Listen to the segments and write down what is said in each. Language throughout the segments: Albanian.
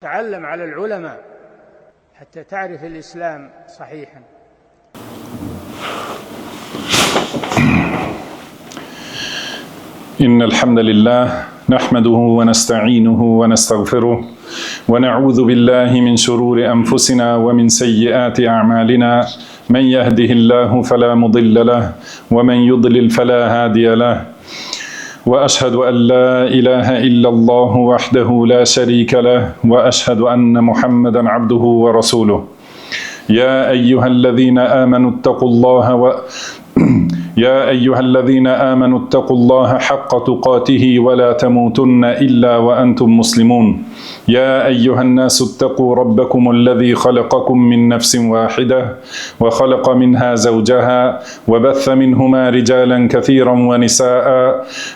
تعلم على العلماء حتى تعرف الإسلام صحيحا. إن الحمد لله نحمده ونستعينه ونستغفره ونعوذ بالله من شرور أنفسنا ومن سيئات أعمالنا من يهده الله فلا مضل له ومن يضلل فلا هادي له وأشهد أن لا إله إلا الله وحده لا شريك له وأشهد أن محمدا عبده ورسوله يا أيها الذين آمنوا اتقوا الله حق تقاته ولا تموتن إلا وأنتم مسلمون يا أيها الناس اتقوا ربكم الذي خلقكم من نفس واحدة وخلق منها زوجها وبث منهما رجالا كثيرا ونساء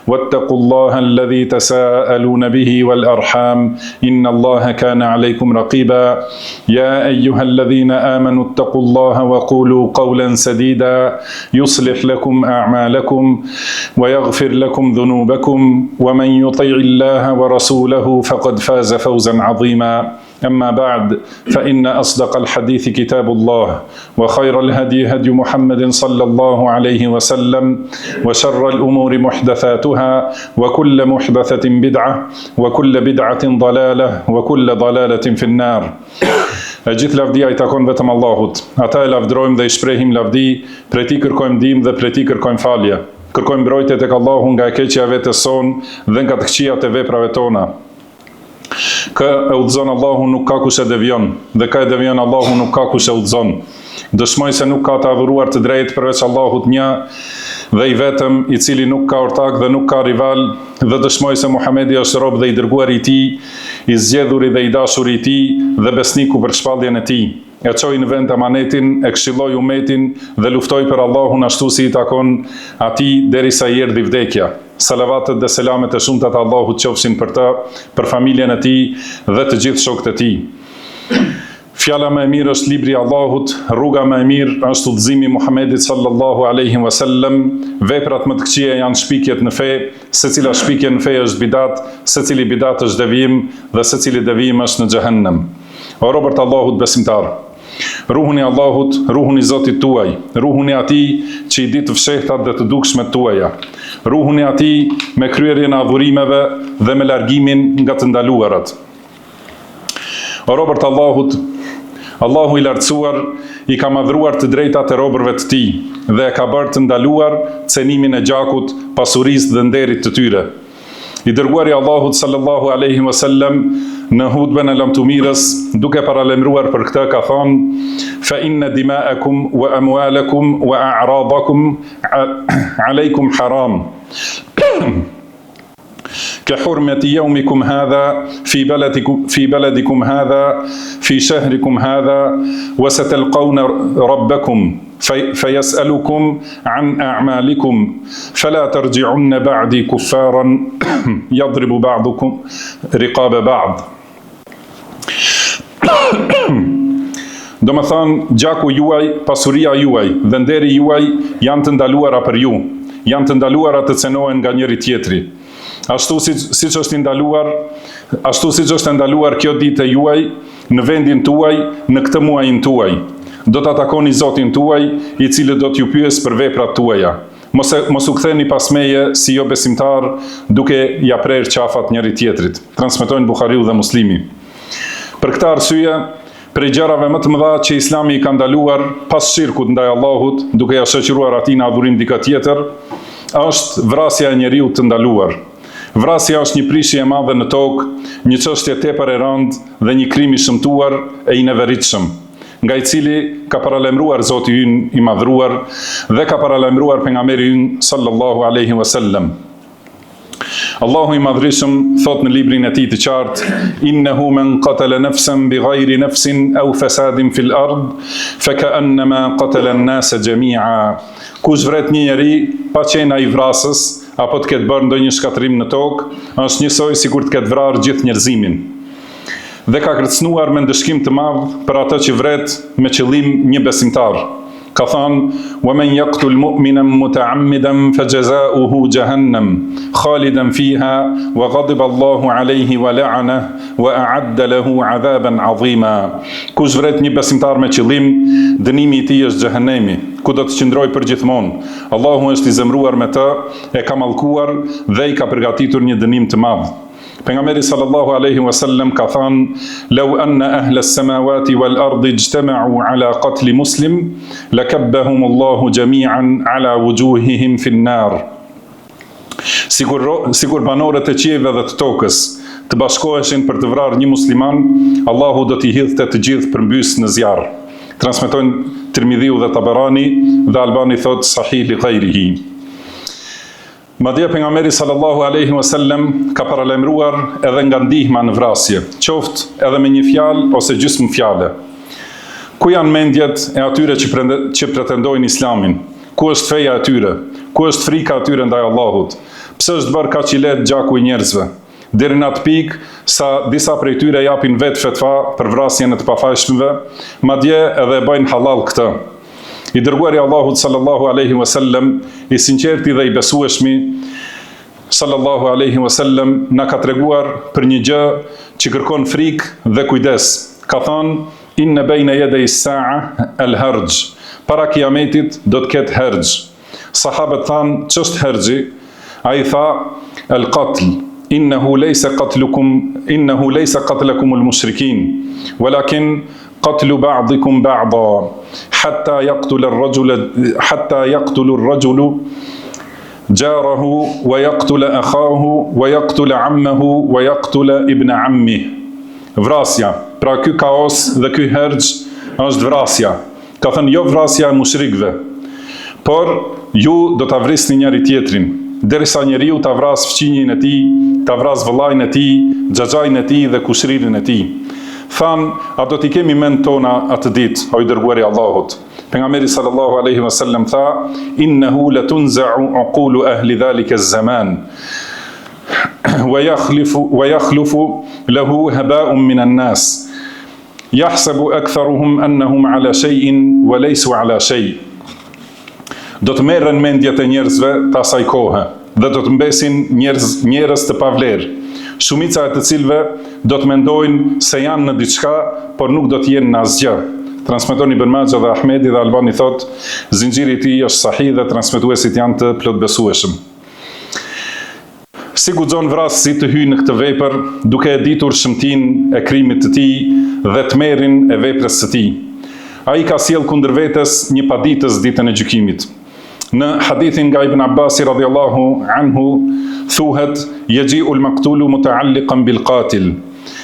واتقوا الله الذي تساءلون به والأرحام إن الله كان عليكم رقيبا يا أيها الذين آمنوا اتقوا الله وقولوا قولا سديدا يصلح لكم أعمالكم ويغفر لكم ذنوبكم ومن يطع الله ورسوله فقد فاز فوزا عظيما أما بعد فإن أصدق الحديث كتاب الله وخير الهدي هدي محمد صلى الله عليه وسلم وشر الأمور محدثاتها وكل محدثة بدعة وكل بدعة ضلالة وكل ضلالة في النار. E gjithë lavdia I takon vetëm Allahut. Ata e lavdrojmë dhe I shprehim lavdi, prej Tij kërkojmë ndihmë dhe prej Tij kërkojmë falje. Kërkojmë mbrojtje tek Allahu nga e keqja vetes son dhe nga të këqijat e veprave tona. Kë e udhëzon Allahu nuk ka kush e devion, dhe kë e devion Allahu nuk ka kush e udhëzon. Dëshmoj se nuk ka të adhuruar të drejtë përveç Allahut një dhe I vetëm, I cili nuk ka ortak dhe nuk ka rival, dhe dëshmoj se Muhamedi është rob dhe I dërguar I Tij, I zgjedhur dhe I dashur I Tij dhe besniku për shpalljen e Tij. E çoi në vend amanetin, e këshilloi umetin dhe luftoi për Allahun ashtu si I takon atij derisa I erdhi vdekja. Salavatet dhe selamet e shumta të Allahut qofshin për të, për familjen e tij dhe të gjithë shokët e tij. Fjala më e mirë është libri I Allahut, rruga më e mirë është udhëzimi I Muhamedit sallallahu alaihi wasallam, veprat më të këqija janë shpikjet në fe, secila shpikje në fe është bidat, secili bidat është devijim dhe secili devijim është në xhehenem. O robërt Allahut besimtar, ruhuni Allahut, ruhuni Zotit tuaj, ruhuni atij që I di të fshehtat dhe të dukshmet tuaja, ruhuni atij me kryerjen e adhurimeve dhe me largimin nga të ndaluarat. O robërt Allahut, Allahu I lartësuar I ka madhruar të drejtat e robërve të Tij dhe e ka bërë të ndaluar cenimin e gjakut, pasurisë dhe nderit të tyre. I dërguari Allahut sallallahu alaihi wasallam në hutben e lamtumirës, duke paralemruar për këtë ka thënë: "Fa inna dima'akum wa amwalakum wa a'radakum alaykum haram." كحرمة يومكم هذا في بلدكم هذا في شهركم هذا وستلقون ربكم فيسألكم عن أعمالكم فلا ترجعن بعدي كفارا يضرب بعضكم رقاب بعض. Do më thënë, gjaku juaj, pasuria juaj dhe nderi juaj janë të ndaluara për ju, janë të ndaluara të cenohen nga njëri tjetri. Ashtu siç është ndaluar kjo ditë e juaj në vendin tuaj, në këtë muajin tuaj. Do ta takoni Zotin tuaj, I cili do t'ju pyes për veprat tuaja. Mos u ktheni pas meje si jo besimtar, duke ja prerë qafat njëri tjetrit. Transmetojnë Buhariu dhe Muslimi. Për këtë arsye, prej gjërave më të mëdha që Islami I ka ndaluar pas shirkut ndaj Allahut, duke ja shoqëruar atij në adhurim dikë tjetër, është vrasja e njeriu të ndaluar. Vrasja është një prishje e madhe në tokë, një çështje tepër e rëndë dhe një krim I shëmtuar e I neveritshëm, nga I cili ka paralajmëruar Zoti ynë I madhruar dhe ka paralajmëruar pejgamberi ynë sallallahu alaihi wasallam. Allahu I madhrishëm thot në librin e Tij të qartë: "Innehu men qatala nafsan bighayri nafsin aw fasadin fil ard faka'annama qatala an-nasa jami'a." Kush vret një njeri pa qenë ai vrasës apo të ketë bërë ndonjë shkatërim në tokë, është njësoj sikur të ketë vrarë gjithë njerëzimin. Dhe ka kërcënuar me ndëshkim të madh për atë që vret me qëllim një besimtar. Ka thënë: "Wa man yaqtul mu'minan muta'ammidan fajaza'uhu jahannam khalidan fiha wa ghadiba Allahu alayhi wa la'anahu wa a'adda lahu 'adhaban 'azima." Kush vret një besimtar me qëllim, dënimi i tij është xhehenemi, ku do të qëndrojë përgjithmonë. Allahu është i zemruar me të, e ka mallkuar dhe i ka përgatitur një dënim të madh. Pejgamberi sallallahu alaihi wasallam ka thënë: "Law anna ahla as-samawati wal ardi ijtama'u ala qatl muslim, lakabbahum Allahu jami'an ala wujuhihim fi an-nar." Sigur banorët e qiejve dhe të tokës të bashkoheshin për të vrarë një musliman, Allahu do t'i hidhte të gjithë përmbys në zjarr. Transmetojnë Tirmidhiu dhe Tabarani, dhe Albani thot sahih li ghairihi. Madje pejgamberi sallallahu alaihi wasallam ka paralajmëruar edhe nga ndihma në vrasje, qoftë edhe me një fjalë ose gjysmë fjale. Ku janë mendjet e atyre që pretendojnë islamin? Ku është feja e tyre? Ku është frika e tyre ndaj Allahut? Pse është bërë kaq i lehtë gjaku i njerëzve? Deri në atë pikë sa disa prej tyre japin vetë fetva për vrasjen e të pafajshmëve, madje edhe e bëjnë halal këtë. I dërguari Allahut sallallahu alaihi wasallam, i sinqerti dhe i besueshmi sallallahu alaihi wasallam, na ka treguar për një gjë që kërkon frikë dhe kujdes. Ka thënë: "Inna bayna yaday as-sa'a al-harj." Para kiametit do të ketë herxh. Sahabët thanë: "Ç'është herxhi?" Ai tha: "Al-qatl. Innahu laysa qatlukum al-mushrikin, walakin qatlu ba'dikum ba'da, hatta yaqtula ar-rajulu jarahu wa yaqtula akhahu wa yaqtula ammahu wa yaqtula ibn ammihi." Vrasja, pra ky kaos dhe ky herxh është vrasja. Ka thënë jo vrasja e mushrikëve, por ju do ta vrisni njëri tjetrin, derisa njeriu ta vras fëmijën e tij, ta vras vëllain e tij, xhaxhain e tij dhe kushririn e tij. Than, a do t'i kemi mend tona atë ditë, o i dërguari Allahut? Pejgamberi sallallahu alaihi wasallam tha: "Innahu latunza'u uqulu ahli dhalika az-zaman wa yakhlufu lahu haba'un min an-nas. Yahsabu aktharuhum annahum ala shay'in wa laysu ala shay'." Do të merren mendjet e njerëzve të asaj kohe dhe do të mbesin njerëz të pavlerë, shumica e të cilëve do të mendojnë se janë në diçka, por nuk do të jenë në asgjë. Transmeton Ibn Majah dhe Ahmedi, dhe Albani thot zinxhiri i tij është sahih dhe transmetuesit janë të plotbesueshëm. Si guxon vrasësi të hyjnë në këtë vepër, duke e ditur shëmtinë e krimit të tij dhe tmerrin e veprës së tij. Ai ka sjell kundër vetes një paditës ditën e gjykimit. Në hadithin nga Ibn Abbasi radhiyallahu anhu thuhet: "Yaji'u al-maqtulu muta'alliqan bil-qatil,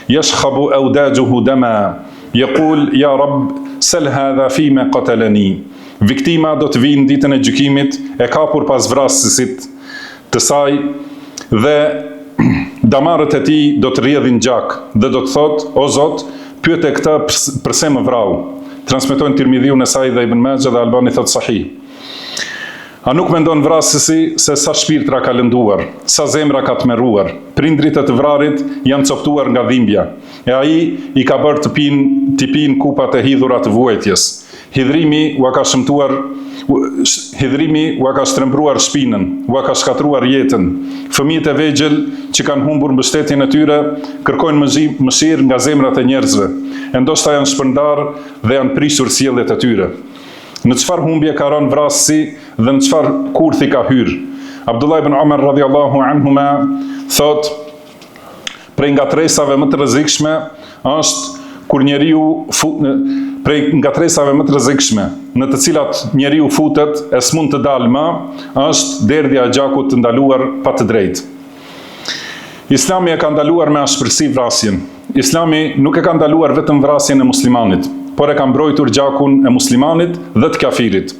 yashkhabu awdajuhu dama, yaqul ya Rabb, sal hadha fima qatalani." Viktima do të vinë ditën e gjykimit e kapur pas vrasësit të saj, dhe damarët e tij do të rrjedhin gjak dhe do të thotë: "O Zot, pyete këtë pse më vrau." Transmetojnë Tirmidhiu, Nesai dhe Ibn Majah, dhe Albani thotë sahih. A nuk mendon vrasësi se sa shpirtra ka lënduar, sa zemra ka tmerruar, prindrit e të vrarit janë coptuar nga dhimbja, e ai i ka bërë të pinë kupat e hidhura të vuajtjes. Hidhrimi u ka shtrembruar shpinën, u ka shkatruar jetën. Fëmijët e vegjël që kanë humbur mbështetjen e tyre kërkojnë mëshirë nga zemrat e njerëzve, e ndoshta janë shpërndar dhe janë prishur sjelljet e tyre. Në çfarë humbje ka rënë vrasësi dhe në çfarë kurthi ka hyrë? Abdullah ibn Umar radhiyallahu anhuma thot: prej ngatresave më të rrezikshme është kur prej ngatresave më të rrezikshme në të cilat njeriu futet e s'mund të dalë më, është derdhja e gjakut të ndaluar pa të drejtë. Islami e ka ndaluar me ashpërsi vrasjen. Islami nuk e ka ndaluar vetëm vrasjen e muslimanit, por e ka mbrojtur gjakun e muslimanit dhe të kafirit.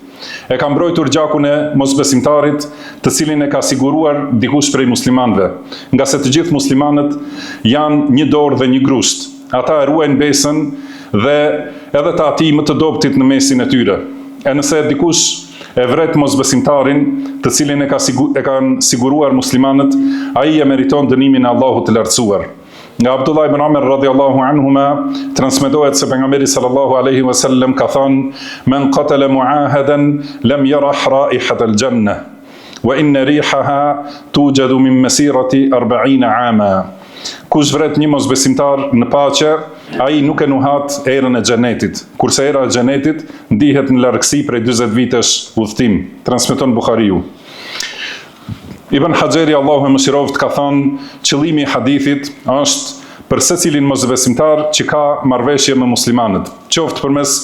E ka mbrojtur gjakun e mosbesimtarit, të cilin e ka siguruar dikush prej muslimanëve, nga se të gjithë muslimanët janë një dorë dhe një grusht. Ata e ruajnë besën dhe edhe të atij më të dobtit në mesin e tyre. E nëse dikush e vret mosbesimtarin, të cilin e kanë siguruar muslimanët, ai e meriton dënimin e Allahut të lartësuar. Nga Abdullah ibn Amr radhiyallahu anhuma transmetohet se pejgamberi sallallahu alaihi wasallam ka thënë: "Men qatala muahadan lam yarah ra'ihat al-jannah wa inna rihaha tujadu min masirati 40 ama." Kush vret një mosbesimtar në paqe, ai nuk e nuhat erën e xhenetit, kurse era e xhenetit ndihet në largësi prej 40 vitesh udhtim. Transmeton Buhariu. Ibn Hajeri, Allahu e mëshiroft, ka thënë: qëllimi i hadithit është për secilin mosbesimtar që ka marrëveshje me muslimanët, qoftë përmes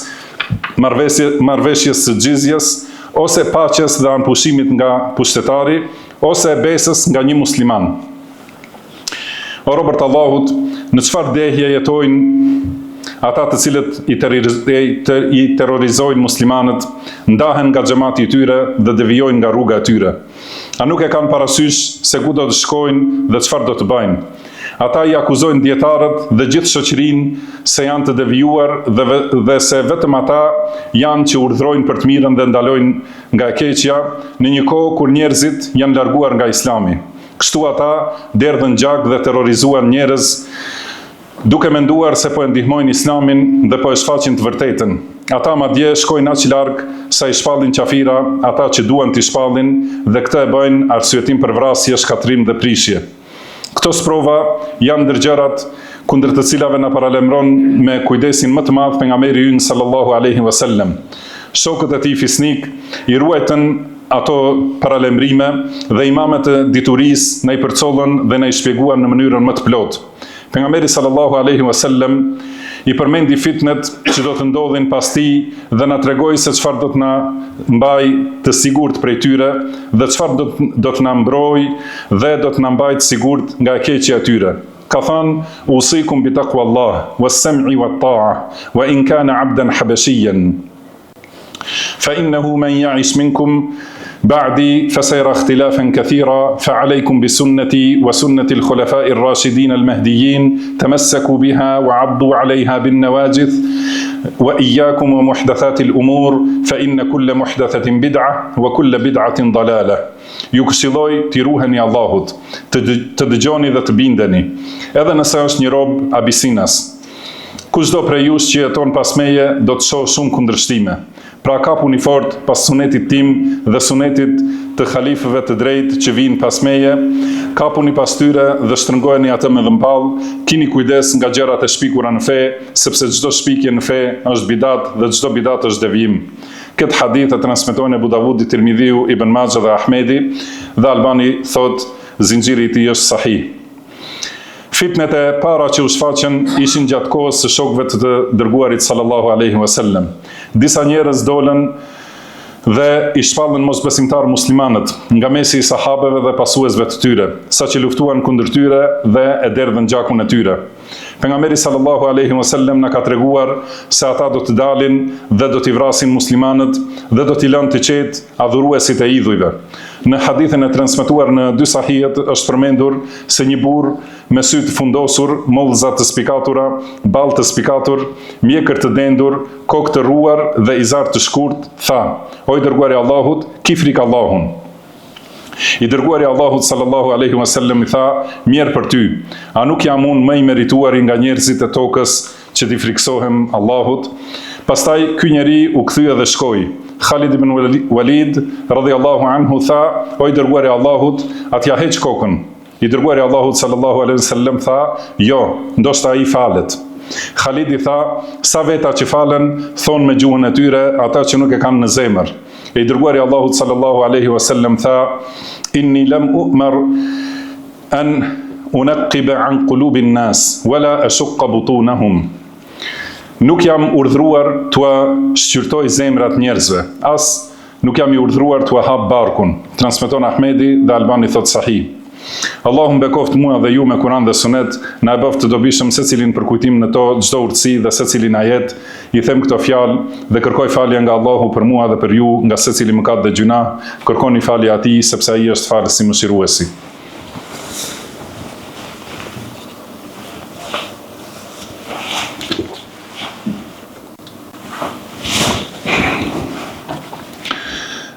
marrëveshjes së xhizjes, ose paqes dhe anpushimit nga pushtetari, ose besës nga një musliman. O robërt Allahut, në çfarë dehje jetojnë ata të cilët i terrorizojnë muslimanët, ndahen nga xhamati i tyre dhe devijojnë nga rruga e tyre. A nuk e kanë parasysh se ku do të shkojnë dhe çfarë do të bëjnë? Ata i akuzojnë dietarët dhe gjithë shoqërinë se janë të devijuar dhe se vetëm ata janë që urdhrojnë për të mirën dhe ndalojnë nga e keqja në një kohë kur njerëzit janë larguar nga Islami. Kështu ata derdhën gjak dhe terrorizuan njerëz duke menduar se po e ndihmojnë Islamin dhe po e shfaqin të vërtetën. Ata madje shkojnë aq larg sa i shpallin qafira ata që duan t'i shpallin dhe këtë e bëjnë arsyetim për vrasje, shkatrim dhe prishje. Këto sprova janë ndër gjërat kundër të cilave na paralajmëron me kujdesin më të madh pejgamberi ynë sallallahu alaihi wasallam. Shokët e tij fisnik i ruajtën ato paralajmërime dhe imamet e diturisë na i përcollën dhe na i shpjeguan në mënyrën më të plotë. Pejgamberi sallallahu alaihi wasallam i përmendi fitnet që do të ndodhin pas tij dhe na tregoi se çfarë do të na mbaj të sigurt prej tyre dhe çfarë do të na mbrojë dhe do të na mbajë të sigurt nga e keqja e tyre. Ka thënë: "Usikum bi taqwallah was-sam'i wat-ta'a wa in kana 'abdan habashiyyan fa innahu man ya'ish minkum بعدي فسيرى اختلافا كثيرا فعليكم بسنتي وسنة الخلفاء الراشدين المهديين تمسكوا بها وعضوا عليها بالنواجذ وإياكم ومحدثات الأمور فإن كل محدثة بدعة وكل بدعة ضلالة." Ju këshilloj t'i ruheni Allahut, të dëgjoni dhe të bindeni, edhe nëse është një rob abisinas. Kushdo prej jush që jeton pas meje do të shohë shumë kundërshtime. Pra kapuni fort pas sunetit tim dhe sunetit të khalifëve të drejtë që vinë pas meje, kapuni pas tyre dhe shtrëngojeni atë me dhëmball, kini kujdes nga gjërat e shpikura në fe, sepse çdo shpikje në fe është bidat dhe çdo bidat është devijim. Këtë hadith e transmetojnë Abu Davudi, Tirmidhiu, Ibn Majah dhe Ahmedi, dhe Albani thot zinxhiri i tij është sahih. Fitnet e para që u shfaqen ishin gjatë kohës së shokëve të dërguarit sallallahu alaihi wasallam. Disa njerëz dolën dhe i shpallën mosbesimtar muslimanët nga mesi i sahabeve dhe pasuesve të tyre, saqë luftuan kundër tyre dhe e derdhën gjakun e tyre. Pejgamberi sallallahu alaihi wasallam na ka treguar se ata do të dalin dhe do t'i vrasin muslimanët dhe do t'i lënë të qetë adhuruesit e idhujve. Në hadithin e transmetuar në dy sahihet është përmendur se një burr me sy të fundosur, mollëza të spikatura, ballë të spikatur, mjekër të dendur, kokë të rruar dhe izar të shkurt, tha: "O i dërguari i Allahut, ki frikë Allahun." I dërguari i Allahut sallallahu alaihi wasallam i tha: "Mirë për ty, a nuk jam unë më i merituari nga njerëzit e tokës që t'i friksohem Allahut?" Pastaj ky njeri u kthye dhe shkoi. Khalid ibn Walid radhiyallahu anhu tha: "O i dërguari i Allahut, atja heq kokën." I dërguari i Allahut sallallahu alaihi wasallam tha: "Jo, ndoshta ai falet." Khalid i tha: "Sa veta që falen, thonë me gjuhën e tyre ata që nuk e kanë në zemër." I dërguari i Allahut sallallahu alaihi wasallam tha: "Inni lam u'mar an unqiba an qulubin nas wala ashqa butunahum." Nuk jam urdhruar t'ua shqyrtoj zemrat njerëzve, as nuk jam i urdhruar t'ua hap barkun. Transmeton Ahmedi dhe Albani thot sahih. Allahu bekoft mua dhe ju me Kur'an dhe Sunet, na e bëft të dobishëm secilin për kujtim në to çdo urtësi dhe secilin ajet. I them këto fjalë dhe kërkoj falje nga Allahu për mua dhe për ju nga secili mëkat dhe gjuna. Kërkoni falje atij sepse ai është falës i mëshiruesi.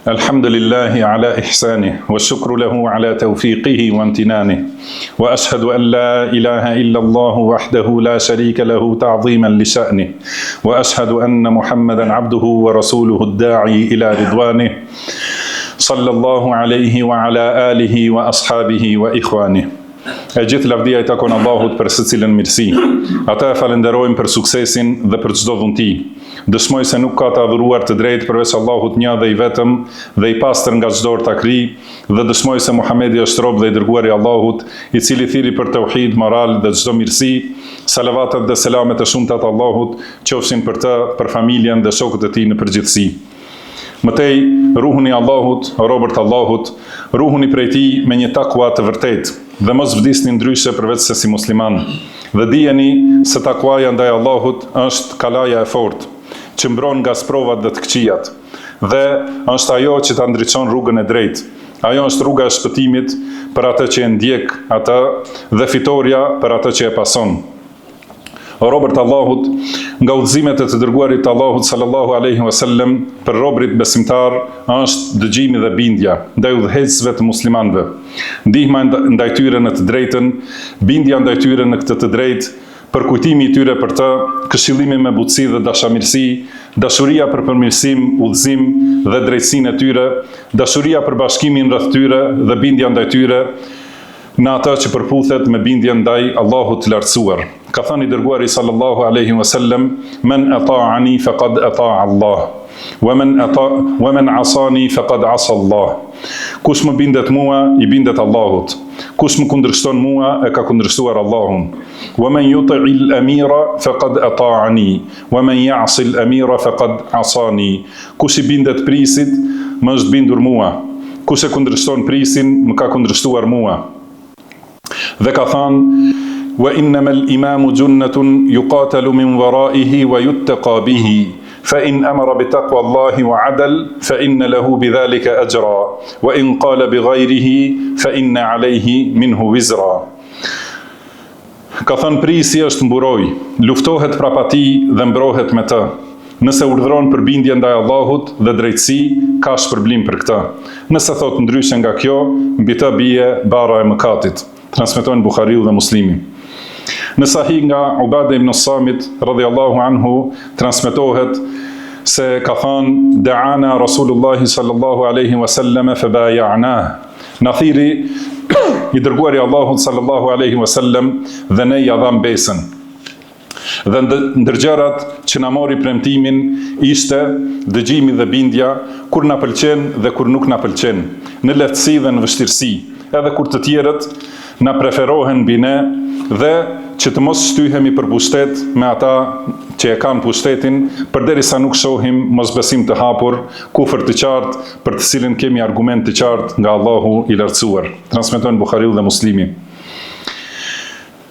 الحمد لله على إحسانه والشكر له على توفيقه وامتنانه وأشهد أن لا إله إلا الله وحده لا شريك له تعظيما لشأنه وأشهد أن محمدا عبده ورسوله الداعي إلى رضوانه صلى الله عليه وعلى آله وأصحابه وإخوانه. E gjithë lavdia I takon Allahut për secilën mirësi. Ata e falenderojmë për suksesin dhe për çdo dhunti. Dëshmoj se nuk ka të adhuruar të drejtë përveç Allahut një dhe I vetëm dhe I pastër nga çdo ortakri, dhe dëshmoj se Muhamedi është rob dhe I dërguari I Allahut, I cili thiri për tauhid, moral dhe çdo mirësi. Salavatet dhe selamet e shumta të Allahut qofshin për të, për familjen dhe shokët e tij në përgjithësi. Mëtej, ruhuni Allahut, robërt Allahut, ruhuni prej tij me një takwa të vërtetë dhe mos vdisni ndryshe përveç se si musliman. Dhe dijeni se takwaja ndaj Allahut është kalaja e fortë, që mbron nga sprovat dhe të këqijat, dhe është ajo që ta ndriçon rrugën e drejtë. Ajo është rruga e shpëtimit për atë që e ndjek atë dhe fitoria për atë që e pason. O robërt Allahut, nga udhëzimet e të dërguarit të Allahut sallallahu alaihi wasallam për robërit besimtar është dëgjimi dhe bindja ndaj udhëheqësve të muslimanëve, ndihma ndaj tyre në të drejtën, bindja ndaj tyre në këtë të drejtë, përkujtimi I tyre për të, këshillimi me butësi dhe dashamirësi, dashuria për përmirësim, udhëzim dhe drejtësinë e tyre, dashuria për bashkimin rreth tyre dhe bindja ndaj tyre në ata që përputhet me bindje ndaj Allahut të lartësuar. Ka thënë I dërguari sallallahu alaihi wasallam: "Men ata'ani faqad ata'a Allah, wa man 'asani faqad 'asa Allah." Kush më bindet mua, I bindet Allahut. Kush më kundërshton mua, e ka kundërshtuar Allahun. "Wa man yuti'il amira faqad ata'ani, wa man ya'sil amira faqad 'asani." Kush I bindet prisit, më është bindur mua. Kush e kundërshton prisin, më ka kundërshtuar mua. Dhe ka thënë: "Wa innamal imamu junnatun yuqatalu min waraihi wa yuttaqa bihi, fa in amara bi taqwa Allahi wa adal, fa inna lahu bidhalika ajra, wa in qala bighayrihi, fa inna alayhi minhu wizra." Ka thënë prisi është mburoj, luftohet prapa tij dhe mbrohet me të. Nëse urdhëron për bindje ndaj Allahut dhe drejtësi, ka shpërblim për këtë. Nëse thot ndryshe nga kjo, mbi të bie bara e mëkatit. Transmetojnë Buhariu dhe Muslimi. Në Sahih nga Ubada ibn Samit radhiyallahu anhu transmetohet se ka thënë: "Da'ana Rasulullah sallallahu alaihi wasallam fa bay'ana." Na thiri I dërguari Allahut sallallahu alaihi wasallam dhe ne ja dham besën. Dhe ndër gjërat që na mori premtimin ishte dëgjimi dhe bindja kur na pëlqen dhe kur nuk na pëlqen, në lehtësi dhe në vështirësi, edhe kur të tjerët na preferohen mbi ne, dhe që të mos shtyhemi për pushtet me ata që e kanë pushtetin, përderisa nuk shohim mosbesim të hapur, kufër të qartë, për të cilin kemi argument të qartë nga Allahu I lartësuar. Transmetojnë Buhariu dhe Muslimi.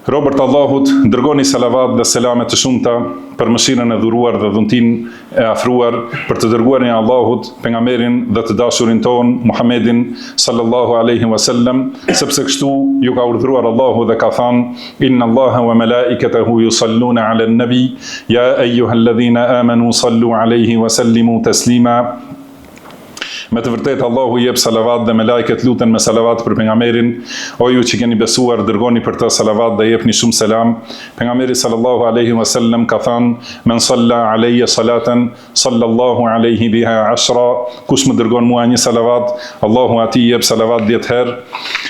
Robërt Allahut, dërgoni salavat dhe selamet të shumta për mëshirën e dhuruar dhe dhuntin e afruar për të dërguarin e Allahut, pejgamberin dhe të dashurin ton, Muhammedin sallallahu alaihi wasallam, sepse kështu ju ka urdhëruar Allahu dhe ka thënë: "Inna Allaha wa malaikatahu yusalluna 'alan nabi, ya ayyuhalladhina amanu sallu 'alaihi wa sallimu taslima." Me të vërtetë Allahu jep salavat dhe me lajket luten me salavat për pejgamberin. O ju që keni besuar, dërgoni për të salavat dhe jepni shumë selam. Pejgamberi sallallahu alaihi wasallam ka thënë: "Men salla alayya salatan, sallallahu alaihi biha 10." Kush më dërgon mua një salavat, Allahu atij jep salavat 10 herë.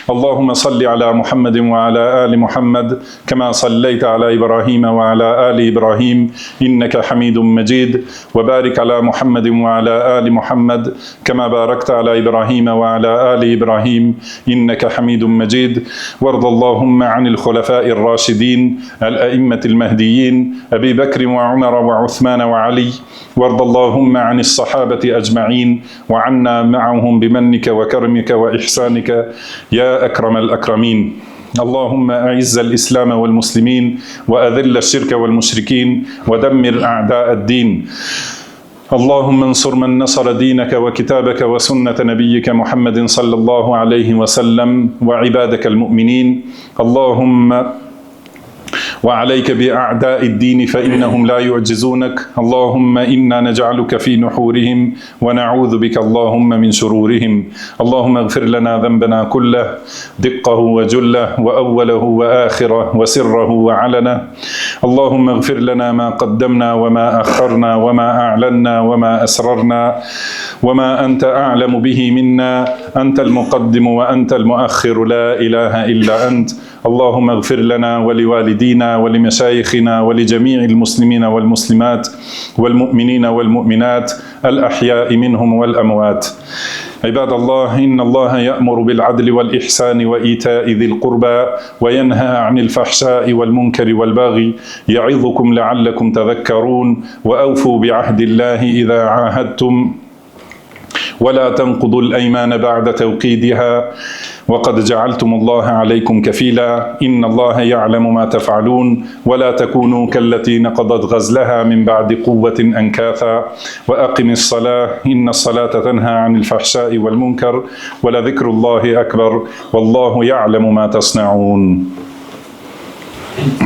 Allahumma salli ala Muhammadin wa ala ali Muhammad, kama sallaita ala Ibrahim wa ala ali Ibrahim, innaka Hamidum Majid, wa barik ala Muhammadin wa ala ali Muhammad, kama باركت على إبراهيم وعلى آل إبراهيم إنك حميد مجيد. وارض اللهم عن الخلفاء الراشدين الأئمة المهديين أبي بكر وعمر وعثمان وعلي. وارض اللهم عن الصحابة أجمعين وعنا معهم بمنك وكرمك وإحسانك يا أكرم الأكرمين. اللهم أعز الإسلام والمسلمين وأذل الشرك والمشركين ودمر أعداء الدين. اللهم انصر من نصر دينك وكتابك وسنة نبيك محمد صلى الله عليه وسلم وعبادك المؤمنين. اللهم وعليك بأعداء الدين فإنهم لا يعجزونك. اللهم إنا نجعلك في نحورهم ونعوذ بك اللهم من شرورهم. اللهم اغفر لنا ذنبنا كله، دقه وجله وأوله وآخره وسره وعلنه. اللهم اغفر لنا ما قدمنا وما أخرنا وما أعلنا وما أسررنا وما أنت أعلم به منا. أنت المقدم وأنت المؤخر، لا إله إلا أنت. اللهم اغفر لنا ولوالدينا ولمشايخنا ولجميع المسلمين والمسلمات والمؤمنين والمؤمنات الأحياء منهم والأموات. عباد الله، إن الله يأمر بالعدل والإحسان وإيتاء ذي القربى وينهى عن الفحشاء والمنكر والبغي يعظكم لعلكم تذكرون. وأوفوا بعهد الله إذا عاهدتم ولا تنقضوا الأيمان بعد توكيدها وقد جعلتم الله عليكم كفيلا. إن الله يعلم ما تفعلون. ولا تكونوا كالتي نقضت غزلها من بعد قوة أنكاثا. وأقم الصلاة إن الصلاة تنهى عن الفحشاء والمنكر ولذكر الله أكبر والله يعلم ما تصنعون.